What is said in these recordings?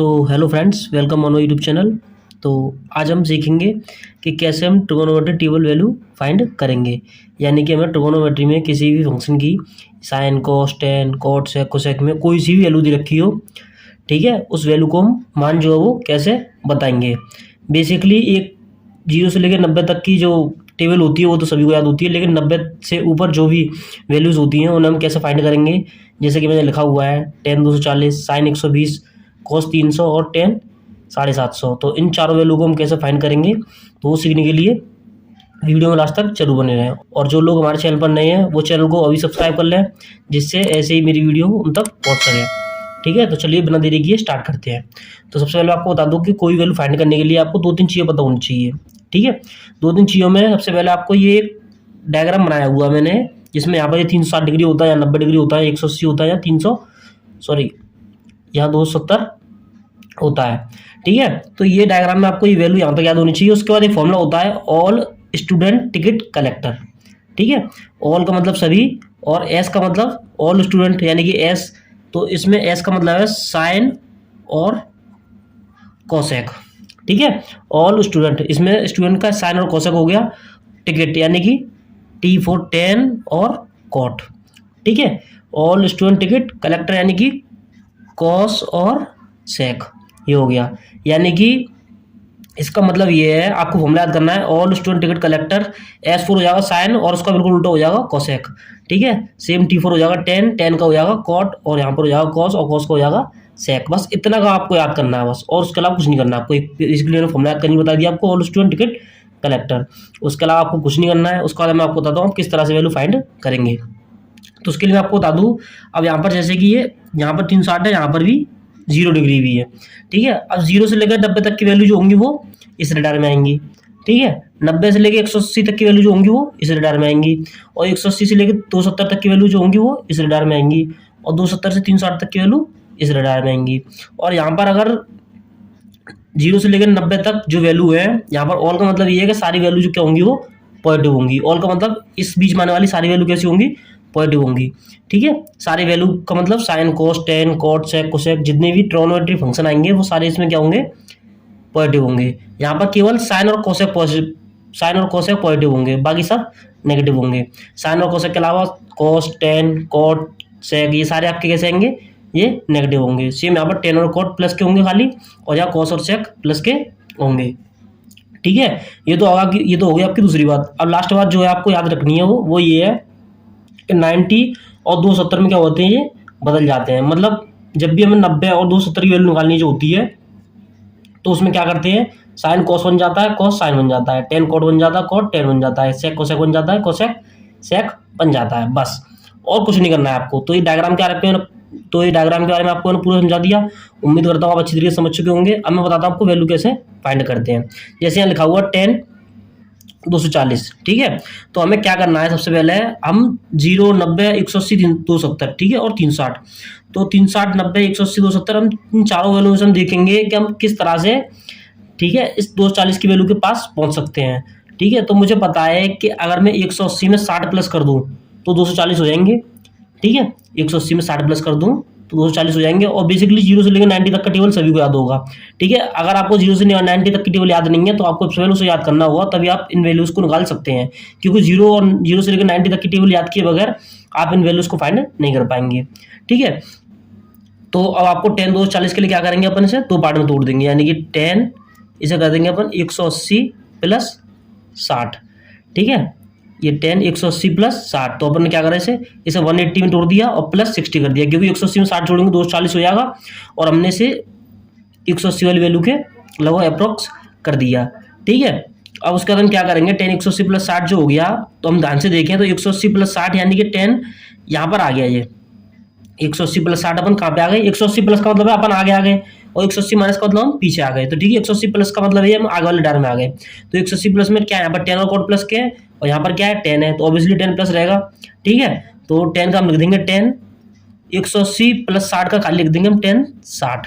So hello friends, welcome on YouTube channel. तो आज हम सीखेंगे कि कैसे हम ट्रिगोनोमेट्री टेबल वैल्यू फाइंड करेंगे। यानी कि हमें ट्रिगोनोमेट्री में किसी भी फंक्शन की साइन, कॉस, टेन, कॉट, सेक, कोसेक में कोई सी भी वैल्यू दी रखी हो, ठीक है, उस वैल्यू को हम मान जो है वो कैसे बताएंगे। बेसिकली एक 0 से लेकर 90 तक की जो टेबल होती है वो तो सभी को याद होती है, लेकिन 90 से ऊपर जो भी वैल्यूज़ होती हैं उन्हें हम कैसे फाइंड करेंगे। जैसे कि मैंने लिखा हुआ है टेन 240, साइन 120, कॉस 300 और टेन 750। तो इन चारों वैल्यू को हम कैसे फाइंड करेंगे, तो वो सीखने के लिए वीडियो में लास्ट तक जरूर बने रहें। और जो लोग हमारे चैनल पर नए हैं वो चैनल को अभी सब्सक्राइब कर लें, जिससे ऐसे ही मेरी वीडियो उन तक पहुँच सके। ठीक है, तो चलिए बिना देरी किए स्टार्ट करते हैं। तो सबसे पहले आपको बता दूं कि कोई वैल्यू फाइंड करने के लिए आपको 2-3 चीज़ें पता होनी चाहिए। ठीक है, 2-3 चीज़ों में सबसे पहले आपको ये डायग्राम बनाया हुआ मैंने, जिसमें यहाँ पर ये 360 डिग्री होता है या 90 डिग्री होता है, 180 होता है या 300 सॉरी यहाँ 270 होता है। ठीक है, तो ये डायग्राम में आपको ये वैल्यू यहाँ तक याद होनी चाहिए। उसके बाद एक फॉर्मूला होता है ऑल स्टूडेंट टिकट कलेक्टर। ठीक है, ऑल का मतलब सभी और एस का मतलब ऑल स्टूडेंट, यानी कि एस, तो इसमें एस का मतलब है साइन और कोसेक। ठीक है, ऑल स्टूडेंट, इसमें स्टूडेंट का साइन और कोसेक हो गया। टिकट यानी कि टी फॉर टेन और कॉट। ठीक है, ऑल स्टूडेंट टिकट कलेक्टर यानी कि कॉस और सेक, ये हो गया। यानी कि इसका मतलब ये है, आपको फॉर्मूला याद करना है all student ticket collector, S four हो जाएगा साइन और उसका बिल्कुल उल्टा हो जाएगा कोसेक। ठीक है, सेम टी फोर हो जाएगा टेन, टेन का हो जाएगा कॉट और यहाँ पर हो जाएगा कॉस और कॉस का हो जाएगा सेक। बस इतना का आपको याद करना है बस, और उसके अलावा कुछ नहीं करना आपको। इसके लिए फॉर्मूला याद करनी बता दिया आपको, ऑल स्टूडेंट टिकट कलेक्टर। उसके अलावा आपको कुछ नहीं करना है। उसके बाद मैं आपको बताता हूँ किस तरह से वैल्यू फाइंड करेंगे। तो उसके लिए मैं आपको बता दूँ, अब यहाँ पर जैसे कि ये यहाँ पर 360 है, यहाँ पर भी 0 डिग्री भी है। ठीक है, अब 0 से लेकर 90 तक की वैल्यू जो होंगी वो इस रडार में आएंगी। ठीक है, 90 से लेकर 180 तक की वैल्यू जो होंगी वो इस रडार में आएंगी, और 180 से लेकर 270 तक की वैल्यू जो होंगी वो इस रडार में आएंगी, और 270 से 360 तक की वैल्यू इस रडार में आएंगी। और यहाँ पर अगर 0 से लेकर 90 तक जो वैल्यू है, यहाँ पर ऑल का मतलब ये है कि सारी वैल्यू जो क्या होंगी वो पॉजिटिव होंगी। ऑल का मतलब इस बीच में आने वाली सारी वैल्यू कैसी होंगी, पॉजिटिव होंगी। ठीक है, सारी वैल्यू का मतलब साइन, कोस, टेन, कॉट, सेक, कोसेक, जितने भी ट्रिगोनोमेट्री फंक्शन आएंगे वो सारे इसमें क्या होंगे, पॉजिटिव होंगे। यहाँ पर केवल साइन और कोसेक पॉजिटिव होंगे, बाकी सब नेगेटिव होंगे। साइन और कोसेक के अलावा कॉस, टेन, कॉट, सेक, ये सारे आपके कैसे आएंगे, ये नेगेटिव होंगे। सेम यहाँ पर टेन और कॉट प्लस के होंगे खाली, और यहाँ कॉस और सेक प्लस के होंगे। ठीक है, ये तो हो गई आपकी दूसरी बात। अब लास्ट बात जो है आपको याद रखनी है वो ये है कि 90 और 270 में क्या होते हैं, ये बदल जाते हैं। मतलब जब भी हमें 90 और 270 की वैल्यू निकालनी जो होती है, तो उसमें क्या करते हैं, साइन कॉस बन जाता है, कॉस साइन बन जाता है, टेन कॉट बन जाता है, कॉट टेन बन जाता है, सेक कोसेक बन जाता है, कोसेक सेक बन जाता है। बस, और कुछ नहीं करना है आपको। तो ये डायग्राम के बारे में आपको पूरा समझा दिया। उम्मीद करता हूँ आप अच्छी तरीके से समझ चुके होंगे। अब मैं बताता हूँ आपको वैल्यू कैसे फाइंड करते हैं। जैसे यहाँ लिखा हुआ 10 240। ठीक है, तो हमें क्या करना है, सबसे पहले हम 0, 90, 180, 270, ठीक है, और 360। तो 360, 90, 180, 270, हम इन चारों वैल्यू से हम देखेंगे कि हम किस तरह से, ठीक है, इस 240 की वैल्यू के पास पहुंच सकते हैं। ठीक है, तो मुझे पता है कि अगर मैं 180 में 60 प्लस कर दूं तो 240 हो जाएंगे। ठीक है, 180 में 60 प्लस कर दूं तो 240 हो जाएंगे। और बेसिकली 0 से लेकर 90 तक का टेबल सभी को याद होगा। ठीक है, अगर आपको 0 से 90 तक की टेबल याद नहीं है तो आपको सबसे पहले उसे याद करना होगा, तभी आप इन वैल्यूज को निकाल सकते हैं। क्योंकि 0 से लेकर 90 तक की टेबल याद किए बगैर आप इन वैल्यूज को फाइंड नहीं कर पाएंगे। ठीक है, तो अब आपको 10 240 के लिए क्या करेंगे, अपन इसे 2 पार्ट में तोड़ देंगे। यानी कि 10 इसे कर देंगे अपन 180 प्लस 60। ठीक है, ये 10 180 प्लस 60, तो अपन ने क्या करा, इसे 180 में तोड़ दिया और प्लस 60 कर दिया, क्योंकि 180 में 60 जोड़ेंगे 240 हो जाएगा, और हमने इसे 180 वाली वैल्यू के लगभग अप्रोक्स कर दिया। ठीक है, अब उसके बाद हम क्या करेंगे, 10 180 प्लस 60 जो हो गया, तो हम ध्यान से देखें तो 180 प्लस 60 यानी कि 10 यहाँ पर आ गया। ये 180 प्लस 60 अपन कहाँ पे आ गए, 180 प्लस का मतलब है अपन आगे आ गए, और 180 माइनस का मतलब हम पीछे आ गए। तो ठीक है, 180 प्लस का मतलब है हम आगे वाले डार में आ गए। तो 180 प्लस में क्या है, यहाँ पर 10 और कॉट प्लस के है, और यहाँ पर क्या है 10 है, तो ऑब्वियसली 10 प्लस रहेगा। ठीक है, तो 10 का हम लिख देंगे 10, 180 प्लस 60 का खाली लिख देंगे हम 10 60।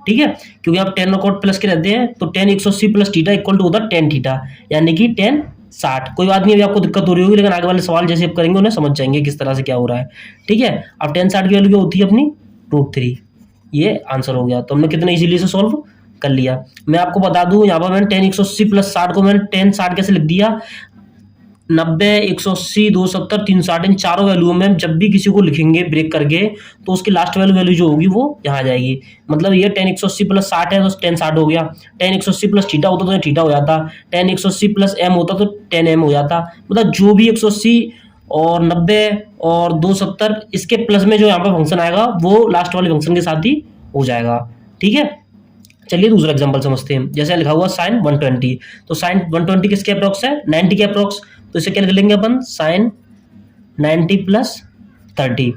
ठीक है, क्योंकि आप 10 और कॉट प्लस के रहते हैं, तो 10 180 प्लस थीटा इक्वल टू होता है 10 थीटा, यानी कि 10 60। कोई बात नहीं, अभी आपको दिक्कत हो रही होगी, लेकिन आगे वाले सवाल जैसे आप करेंगे उन्हें समझ जाएंगे किस तरह से क्या हो रहा है। ठीक है, अब 10 60 की वैल्यू क्या होती है अपनी, √3। ये आंसर हो गया। तो हमने कितना इजीली से सॉल्व कर लिया। मैं आपको बता दूं यहाँ पर मैंने tan 180 प्लस 60 को मैंने tan 60 कैसे लिख दिया, 90, 180, 270, 360 इन चारों वैल्यू में जब भी किसी को लिखेंगे ब्रेक करके तो उसकी लास्ट वैल्यू जो होगी वो यहाँ आ जाएगी। मतलब ये tan 180 प्लस 60 है तो tan 60 हो गया, tan 180 प्लस थीटा होता तो थीटा हो जाता, tan 180 प्लस m होता तो tan m हो जाता। मतलब जो भी 180 और 90 और 270 इसके प्लस में जो यहाँ पर फंक्शन आएगा वो लास्ट वाले फंक्शन के साथ ही हो जाएगा। ठीक है, चलिए दूसरा एग्जांपल समझते हैं। जैसे लिखा हुआ sin 120, तो sin 120 किसके अप्रोक्स है, 90 के अप्रोक्स। तो इसे क्या लिख लेंगे अपन, sin 90 प्लस 30।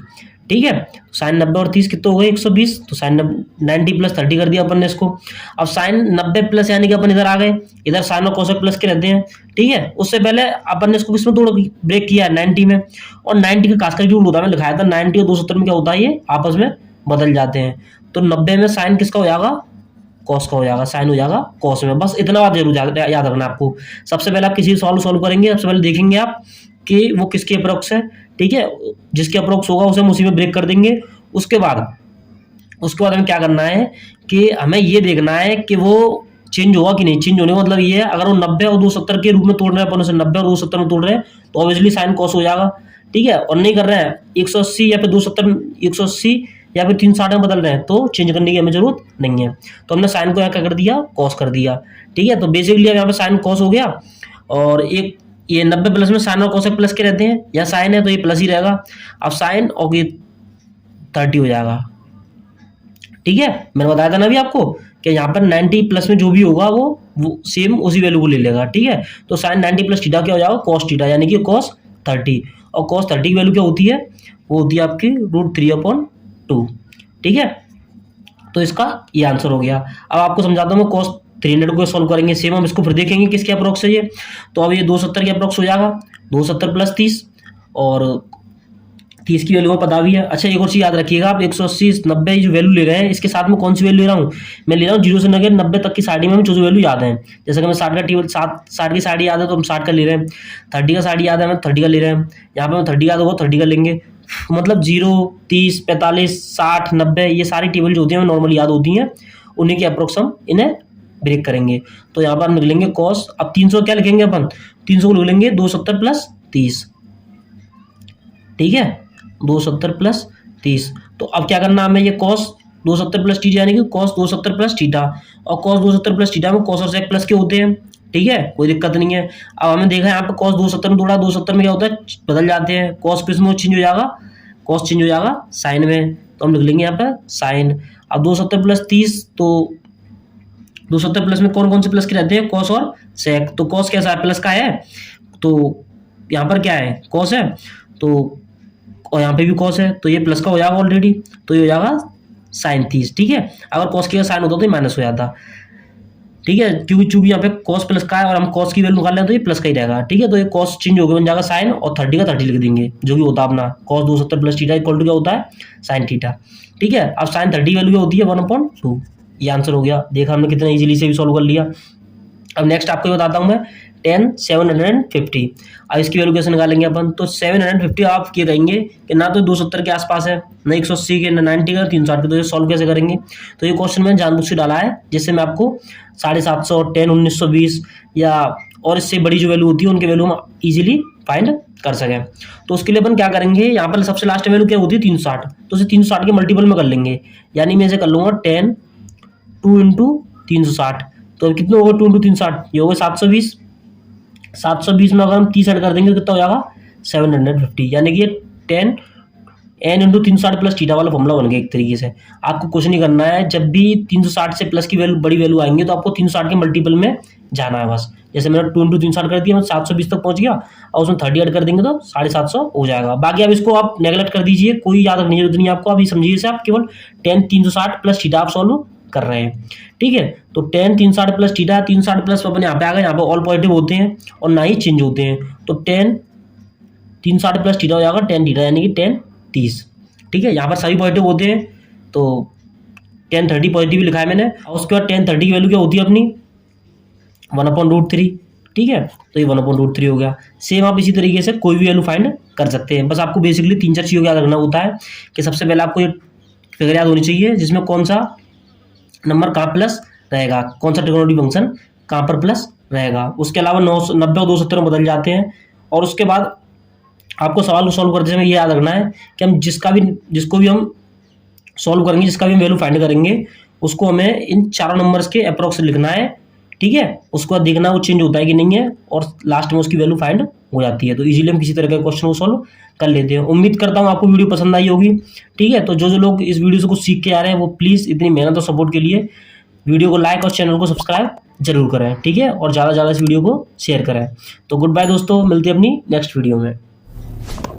ठीक है, sin 90 और 30 कितने हो गए, 120। तो sin 90 प्लस 30 कर दिया अपन ने इसको। अब sin 90 प्लस यानी कि अपन इधर आ गए, इधर sin और कोसेक प्लस के रहते हैं। ठीक है, उससे पहले अपन ने इसको किसमें तोड़ ब्रेक किया, 90 में। और 90 का कास्कर रूल होता है, मैंने लिखाया था 90 और 270 में क्या होता है, ये आपस में बदल जाते हैं। तो 90 में sin किसका हो जाएगा, कॉस का हो जाएगा, साइन हो जाएगा कॉस में। बस इतना बात जरूर याद रखना आपको। सबसे पहले आप किसी सॉल्व करेंगे, सबसे पहले देखेंगे आप कि वो किसके अप्रोक्स है। ठीक है, जिसके अप्रोक्स होगा उसे हम उसी में ब्रेक कर देंगे। उसके बाद हमें क्या करना है कि हमें ये देखना है कि वो चेंज होगा कि नहीं। चेंज होने का मतलब ये है, अगर वो 90 और 270 के रूप में तोड़ रहे हैं अपन उसे, 90 और 270 में तोड़ रहे हैं तो ऑब्वियसली साइन कॉस हो जाएगा। ठीक है, और नहीं कर रहे हैं 180 या फिर 270, 180 या फिर 360 में बदल रहे हैं तो चेंज करने की हमें जरूरत नहीं है। तो हमने साइन को यहाँ क्या कर दिया, कॉस कर दिया। ठीक है, तो बेसिकली यहाँ पे साइन कॉस हो गया। और एक ये 90 प्लस में साइन और कॉसेक प्लस के रहते हैं, या साइन है तो ये प्लस ही रहेगा। अब साइन और ये 30 हो जाएगा। ठीक है, मैंने बताया था ना अभी आपको कि यहाँ पर 90 प्लस में जो भी होगा वो सेम उसी वैल्यू को ले लेगा। ठीक है, तो साइन 90 प्लस थीटा क्या हो जाएगा, कॉस थीटा, यानी कि कॉस 30। और कॉस 30 की वैल्यू क्या होती है, वो होती है आपकी √3/2। ठीक है, तो इसका ये आंसर हो गया। अब आपको समझाता हूँ मैं, कॉस 300 को सॉल्व करेंगे सेम, हम इसको फिर देखेंगे किसके अप्रोक्स है ये। तो अब ये 270 के अप्रोक्स हो जाएगा, 270 प्लस 30, और 30 की वैल्यू में पता भी है। अच्छा, एक और चीज याद रखिएगा आप, 180, 90 जो वैल्यू ले रहे हैं इसके साथ में कौन सी वैल्यू ले रहा हूँ, मैं ले रहा हूँ 0 से लेकर 90 तक की साइड में हमें जो वैल्यू याद है। जैसे कि हमें 60 का टेबल 60 की साइड याद है तो हम 60 का ले रहे हैं, 30 का साइड याद है हमें 30 का ले रहे हैं, यहाँ पे हमें 30 याद होगा 30 का लेंगे। मतलब 0, 30, 45, 60, 90 ये सारी टेबल जो होती है हमें नॉर्मल याद होती हैं, उन्हीं के अप्रोक्स हम इन्हें ब्रेक करेंगे। तो यहाँ पर हम लिख लेंगे कॉस, अब 300 क्या लिखेंगे अपन, 300 को लिख लेंगे 270 प्लस 30। ठीक है, 270 प्लस 30। तो अब क्या करना हमें, ये कॉस 270 प्लस थीटा यानी कि कॉस 270 प्लस थीटा, और कॉस 270 प्लस थीटा में कॉस और सेक प्लस के होते हैं। ठीक है, कोई दिक्कत नहीं है। अब हमें देखा यहाँ पे कॉस 270 में थोड़ा 270 में क्या होता है, बदल जाते हैं, कॉस किस में चेंज हो जाएगा, कॉस चेंज हो जाएगा साइन में। तो हम लिख लेंगे यहाँ पे साइन। अब 270 प्लस 30, तो 270 प्लस में कौन कौन से प्लस के रहते हैं, कॉस और सेक। तो कॉस कैसा है, प्लस का है, तो यहाँ पर क्या है, कॉस है, तो और यहाँ पे भी कॉस है तो ये प्लस का हो जाएगा ऑलरेडी, तो ये हो जाएगा साइन 30। ठीक है, अगर कॉस की साइन होता तो ये माइनस हो जाता। ठीक है, क्योंकि चूंकि यहाँ पे कॉस प्लस का है और हम कॉस की वैल्यू निकाल रहे हैं तो ये प्लस का ही रहेगा। ठीक है, तो ये कॉस चेंज हो गया, बन जाएगा साइन, और 30 का 30 लिख देंगे जो भी होता है अपना, cos 270 plus theta equal to क्या होता है, साइन थीटा। ठीक है, अब साइन 30 वैल्यू क्या होती है, 1/2। ये आंसर हो गया। देखा हमने कितना इजीली से भी सॉल्व कर लिया। अब नेक्स्ट आपको बताता हूँ मैं, tan 750। अब इसकी वैल्यू कैसे निकालेंगे अपन, तो 750 आप ये कहेंगे कि ना तो 270 के आसपास है, ना 180 के, ना 90 का, 360 के, तो ये सॉल्व कैसे करेंगे। तो ये क्वेश्चन मैंने जानबूझ के डाला है जिससे मैं आपको 750, tan 1920 या और इससे बड़ी जो वैल्यू होती है उनकी वैल्यू हम इजीली फाइंड कर सकें। तो उसके लिए अपन क्या करेंगे, यहाँ पर सबसे लास्ट वैल्यू क्या होती है, 360, तो इसे 360 के मल्टीपल में कर लेंगे, यानी मैं इसे कर लूँगा tan 2 × 360। तो कितना होगा 2 × 360, ये होगा 720। 720 में अगर हम 30 ऐड कर देंगे तो कितना हो जाएगा 750, यानी कि ये 10 n × 360 प्लस थीटा वाला फॉर्मूला बन गया एक तरीके से। आपको कुछ नहीं करना है, जब भी 360 से प्लस की वैल्यू बड़ी वैल्यू आएंगे तो आपको 360 के मल्टीपल में जाना है बस। जैसे मैंने 2 × 360 कर दिया, मैं 720 तक पहुंच गया, और उसमें 30 ऐड कर देंगे तो 750 हो जाएगा। बाकी अब इसको आप नेगलेक्ट कर दीजिए, कोई याद रखने की जरूरत नहीं है आपको। अभी समझिए इसे, आप केवल 10 360 प्लस थीटा आप सॉल्व कर रहे हैं। ठीक है, तो tan 360 प्लस थीटा, 360 प्लस अपन यहाँ पे आ गए, यहाँ पे ऑल पॉजिटिव होते हैं और ना ही चेंज होते हैं, तो tan 360 प्लस थीटा हो जाएगा tan थीटा, यानी कि tan 30। ठीक है, यहाँ पर सभी पॉजिटिव होते हैं, तो tan 30 पॉजिटिव लिखा है मैंने। और उसके बाद tan 30 की वैल्यू क्या होती है अपनी 1/√3। ठीक है, तो ये 1/√3 हो गया। सेम आप इसी तरीके से कोई भी वैल्यू फाइंड कर सकते हैं। बस आपको बेसिकली 3-4 चीज़ों का याद रखना होता है कि सबसे पहले आपको ये फिगर याद होनी चाहिए, जिसमें कौन सा नंबर कहाँ प्लस रहेगा, कौन सा ट्रिग्नोमेट्री फंक्शन कहाँ पर प्लस रहेगा। उसके अलावा 90 और 270 में बदल जाते हैं। और उसके बाद आपको सवाल को सॉल्व करते समय ये याद रखना है कि हम जिसको भी हम सॉल्व करेंगे, जिसका भी हम वैल्यू फाइंड करेंगे, उसको हमें इन चारों नंबर्स के अप्रोक्स लिखना है, ठीक है। उसके बाद देखना वो चेंज होता है कि नहीं है, और लास्ट में उसकी वैल्यू फाइंड हो जाती है। तो इजीली हम किसी तरह के क्वेश्चन को सॉल्व कर लेते हैं। उम्मीद करता हूँ आपको वीडियो पसंद आई होगी, ठीक है। तो जो लोग इस वीडियो से कुछ सीख के आ रहे हैं, वो प्लीज़ इतनी मेहनत और सपोर्ट के लिए वीडियो को लाइक और चैनल को सब्सक्राइब जरूर करें, ठीक है। और ज़्यादा से ज़्यादा इस वीडियो को शेयर करें। तो गुड बाय दोस्तों, मिलते हैं अपनी नेक्स्ट वीडियो में।